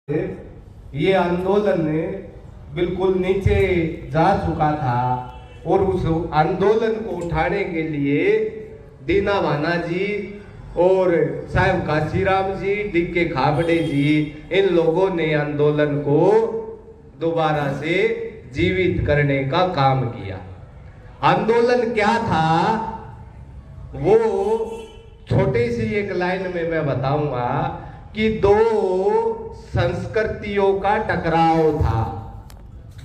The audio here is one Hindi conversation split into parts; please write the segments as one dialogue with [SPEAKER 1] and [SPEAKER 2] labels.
[SPEAKER 1] ये आंदोलन बिल्कुल नीचे जा चुका था और उस आंदोलन को उठाने के लिए दीना भाना जी और साहब काशीराम जी, डीके खाबड़े जी, इन लोगों ने आंदोलन को दोबारा से जीवित करने का काम किया। आंदोलन क्या था वो छोटी सी एक लाइन में मैं बताऊंगा कि दो संस्कृतियों का टकराव था।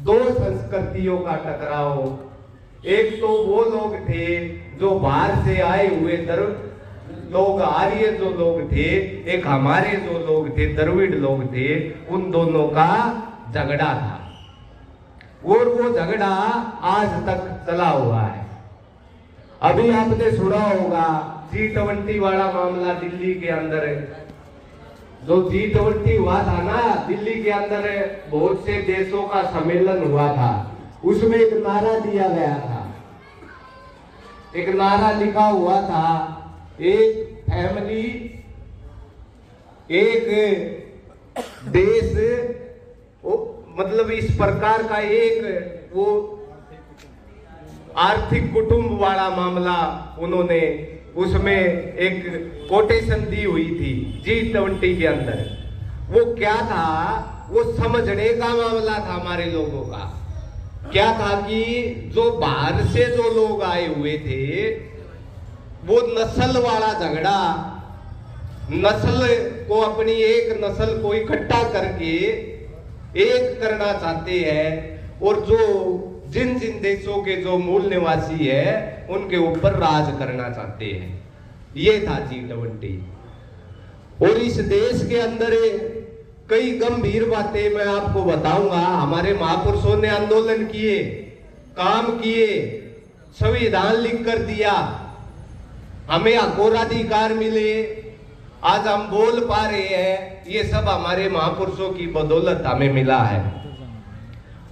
[SPEAKER 1] दो संस्कृतियों का टकराव। एक तो वो लोग थे जो बाहर से आए हुए लोग, आर्य जो लोग थे, एक हमारे जो लोग थे द्रविड़ लोग थे, उन दोनों का झगड़ा था और वो झगड़ा आज तक चला हुआ है। अभी आपने सुना होगा G20 वाला मामला दिल्ली के अंदर है। जो G20 हुआ था ना दिल्ली के अंदर, बहुत से देशों का सम्मेलन हुआ था, उसमें एक नारा दिया गया था, एक नारा लिखा हुआ था, एक फैमिली एक देश, मतलब इस प्रकार का एक वो आर्थिक कुटुंब वाला मामला उन्होंने उसमें एक कोटेशन दी हुई थी G20 के अंदर। वो क्या था, वो समझने का मामला था हमारे लोगों का। क्या था कि जो बाहर से जो लोग आए हुए थे वो नस्ल वाला झगड़ा, नस्ल को अपनी एक नस्ल को इकट्ठा करके एक करना चाहते हैं और जो जिन जिन देशों के जो मूल निवासी है उनके ऊपर राज करना चाहते हैं। ये था G20। और इस देश के अंदर कई गंभीर बातें मैं आपको बताऊंगा। हमारे महापुरुषों ने आंदोलन किए, काम किए, संविधान लिख कर दिया, हमें अघोराधिकार मिले, आज हम बोल पा रहे हैं, ये सब हमारे महापुरुषों की बदौलत हमें मिला है।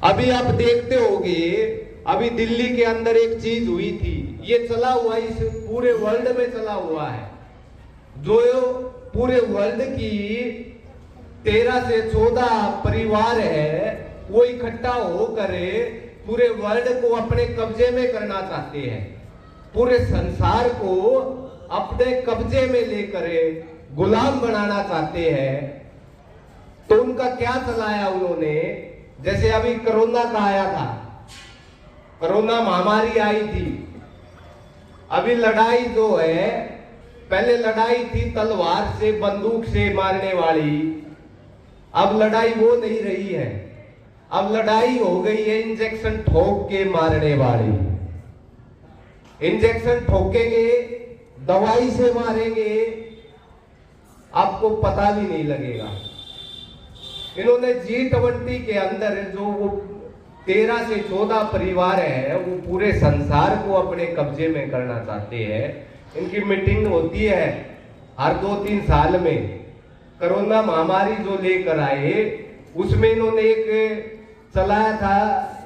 [SPEAKER 1] अभी आप देखते होंगे, अभी दिल्ली के अंदर एक चीज हुई थी, ये चला हुआ इस पूरे वर्ल्ड में चला हुआ है, जो पूरे वर्ल्ड की 13 से 14 परिवार है वो इकट्ठा होकर पूरे वर्ल्ड को अपने कब्जे में करना चाहते हैं, पूरे संसार को अपने कब्जे में लेकर गुलाम बनाना चाहते हैं। तो उनका क्या चलाया उन्होंने, जैसे अभी कोरोना का आया था, कोरोना महामारी आई थी। अभी लड़ाई जो है, पहले लड़ाई थी तलवार से बंदूक से मारने वाली, अब लड़ाई वो नहीं रही है, अब लड़ाई हो गई है इंजेक्शन ठोक के मारने वाली। इंजेक्शन ठोकेंगे, दवाई से मारेंगे, आपको पता भी नहीं लगेगा। इन्होंने G20 के अंदर जो वो 13 से 14 परिवार है वो पूरे संसार को अपने कब्जे में करना चाहते हैं। इनकी मीटिंग होती है हर 2-3 साल में। कोरोना महामारी जो लेकर आए उसमें इन्होंने एक चलाया था,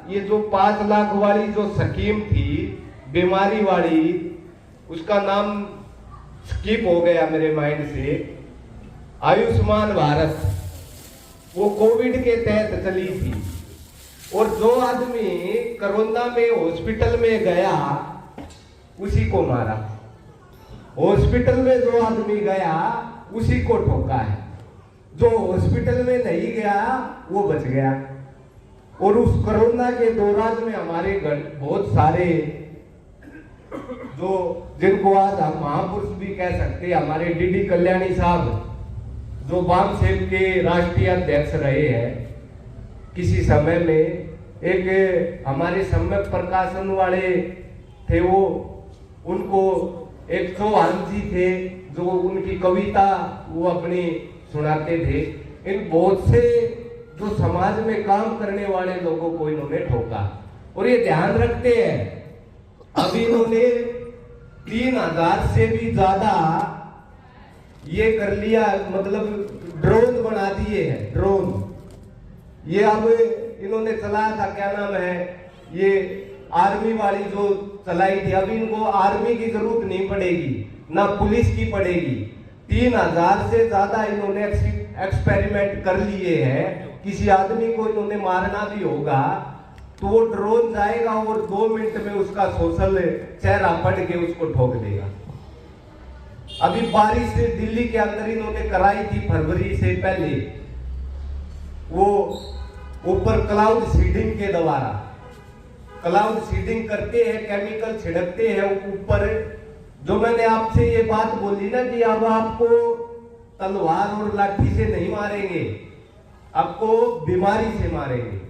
[SPEAKER 1] ये जो 5 लाख वाली जो स्कीम थी बीमारी वाली, उसका नाम स्किप हो गया मेरे माइंड से, आयुष्मान भारत, वो कोविड के तहत चली थी। और जो आदमी कोरोना में हॉस्पिटल में गया उसी को मारा, हॉस्पिटल में जो आदमी गया उसी को ठोका है, जो हॉस्पिटल में नहीं गया वो बच गया। और उस कोरोना के दौरान में हमारे बहुत सारे जो जिनको आज हम महापुरुष भी कह सकते हैं, हमारे डीडी कल्याणी साहब जो वाम सेल के राष्ट्रीय अध्यक्ष रहे हैं किसी समय में, एक हमारे सम्यक प्रकाशन वाले थे वो, उनको एक चौहान जी थे जो उनकी कविता वो अपनी सुनाते थे। इन बहुत से जो समाज में काम करने वाले लोगों को इन्होंने ठोका। और ये ध्यान रखते हैं, अभी इन्होंने 3000 से भी ज्यादा ये कर लिया, मतलब ड्रोन बना दिए हैं, ड्रोन। ये अब इन्होंने चलाया था, क्या नाम है, ये आर्मी वाली जो चलाई थी, अभी इनको आर्मी की जरूरत नहीं पड़ेगी, ना पुलिस की पड़ेगी। 3000 से ज्यादा इन्होंने एक्सपेरिमेंट कर लिए हैं, किसी आदमी को इन्होंने मारना भी होगा तो वो ड्रोन जाएगा और 2 मिनट में उसका सोशल चेहरा पढ़ के उसको ठोक देगा। अभी बारिश दिल्ली के अंदर इन्होंने कराई थी फरवरी से पहले, वो ऊपर क्लाउड सीडिंग के द्वारा क्लाउड सीडिंग करते हैं, केमिकल छिड़कते हैं ऊपर। जो मैंने आपसे ये बात बोली ना कि अब आपको तलवार और लाठी से नहीं मारेंगे, आपको बीमारी से मारेंगे।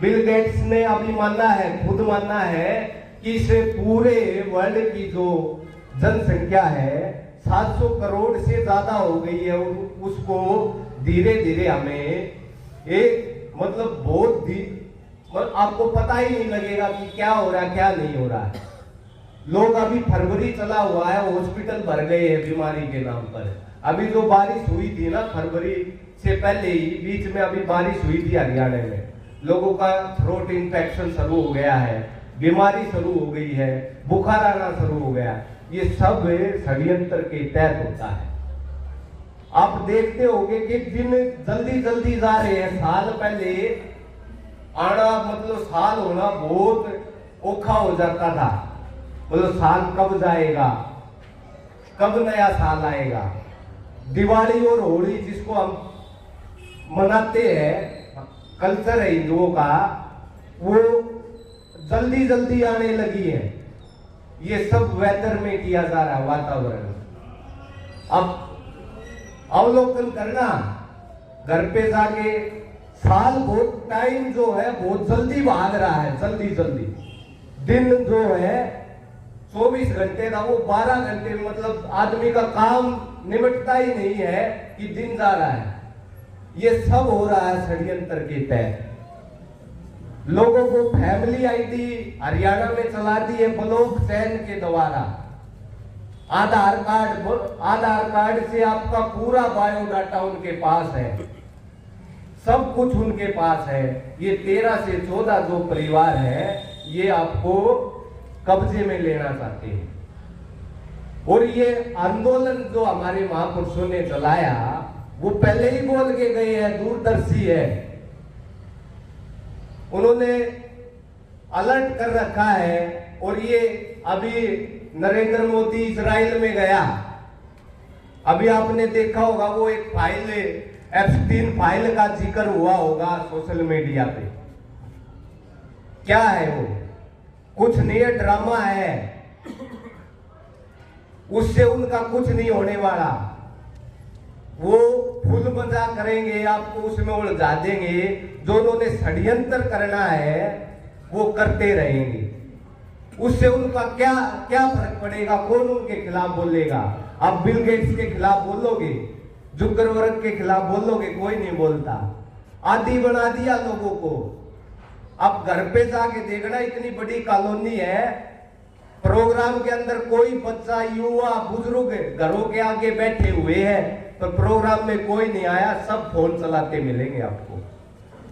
[SPEAKER 1] बिल गेट्स ने अभी माना है, खुद माना है कि इस पूरे वर्ल्ड की जो जनसंख्या है 700 करोड़ से ज्यादा हो गई है, उसको धीरे धीरे हमें एक मतलब आपको पता ही नहीं लगेगा कि क्या हो रहा है क्या नहीं हो रहा है। लोग अभी फरवरी चला हुआ है, हॉस्पिटल भर गए हैं बीमारी के नाम पर। अभी जो बारिश हुई थी ना फरवरी से पहले ही, बीच में अभी बारिश हुई थी हरियाणा में, लोगों का थ्रोट इन्फेक्शन शुरू हो गया है, बीमारी शुरू हो गई है, बुखार आना शुरू हो गया। ये सब षड्यंत्र के तहत होता है। आप देखते होंगे कि दिन जल्दी जल्दी जा रहे हैं। साल पहले आना मतलब साल होना बहुत औखा हो जाता था, मतलब साल कब जाएगा, कब नया साल आएगा। दिवाली और होली जिसको हम मनाते हैं, कल्चर है हिंदुओं का, वो जल्दी जल्दी आने लगी है। ये सब वेदर में किया जा रहा है, वातावरण। अब अवलोकन करना घर पे जाके, साल बहुत टाइम जो है बहुत जल्दी भाग रहा है, जल्दी जल्दी। दिन जो है 24 घंटे का वो 12 घंटे में, मतलब आदमी का काम निपटता ही नहीं है कि दिन जा रहा है। ये सब हो रहा है षड्यंत्र के तहत। लोगों को फैमिली आईडी हरियाणा में चला दी है ब्लॉक चैन के द्वारा। आधार कार्ड से आपका पूरा बायोडाटा उनके पास है, सब कुछ उनके पास है। ये 13 से 14 जो परिवार है ये आपको कब्जे में लेना चाहते हैं। और ये आंदोलन जो हमारे महापुरुषों ने चलाया वो पहले ही बोल के गए हैं, दूरदर्शी है, उन्होंने अलर्ट कर रखा है। और ये अभी नरेंद्र मोदी इजराइल में गया, अभी आपने देखा होगा वो एक फाइल, एप्स्टीन फाइल का जिक्र हुआ होगा सोशल मीडिया पे। क्या है वो? कुछ नहीं है, ड्रामा है, उससे उनका कुछ नहीं होने वाला। वो फुल मजा करेंगे, आपको उसमें उलझा देंगे। जो उन्होंने षड्यंत्र करना है वो करते रहेंगे, उससे उनका क्या क्या फर्क पड़ेगा? कौन उनके खिलाफ बोलेगा? आप बिल गेट्स के खिलाफ बोलोगे, जुकरबर्ग के खिलाफ बोलोगे, कोई नहीं बोलता। आदी बना दिया लोगों को। अब घर पे जाके देखना, इतनी बड़ी कॉलोनी है, प्रोग्राम के अंदर कोई बच्चा, युवा, बुजुर्ग घरों के आगे बैठे हुए हैं, तो प्रोग्राम में कोई नहीं आया, सब फोन चलाते मिलेंगे आपको।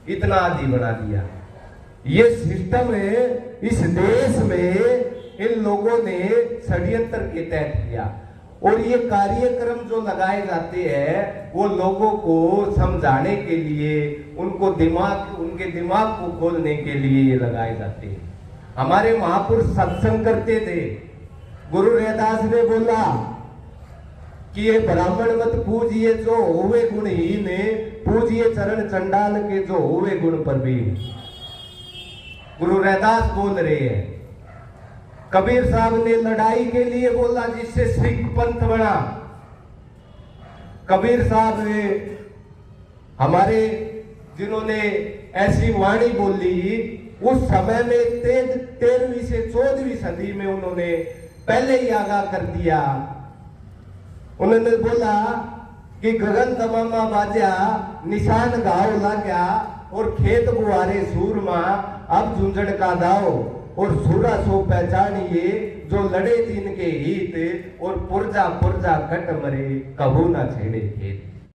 [SPEAKER 1] इतना आदी बना दिया। ये सिस्टम है इस देश में इन लोगों ने षड्यंत्र के तहत किया। और ये कार्यक्रम जो लगाए जाते हैं वो लोगों को समझाने के लिए, उनके दिमाग को खोलने के लिए ये लगाए जाते हैं। हमारे महापुरुष सत्संग करते थे। गुरु रैदास ने बोला कि ये ब्राह्मण मत पूजिए जो होवे गुणहीन, पूजिए चरण चंडाल के जो होवे गुण प्रवीण। गुरु रैदास बोल रहे हैं। कबीर साहब ने लड़ाई के लिए बोला जिससे सिख पंथ बना। कबीर साहब ने हमारे जिन्होंने ऐसी वाणी बोली, उस समय में 13वीं से 14वीं सदी में उन्होंने पहले ही आगाह कर दिया। उन्होंने बोला कि गगन तमामा बाजा, निशान घाव लाग्या, और खेत बुआरे सूरमा, अब झुंझड़ का दाव, और सूरा सो पहचानिए जो लड़े दिन के हित, और पुरजा पुरजा कट मरे कबू ना छेड़े खेत।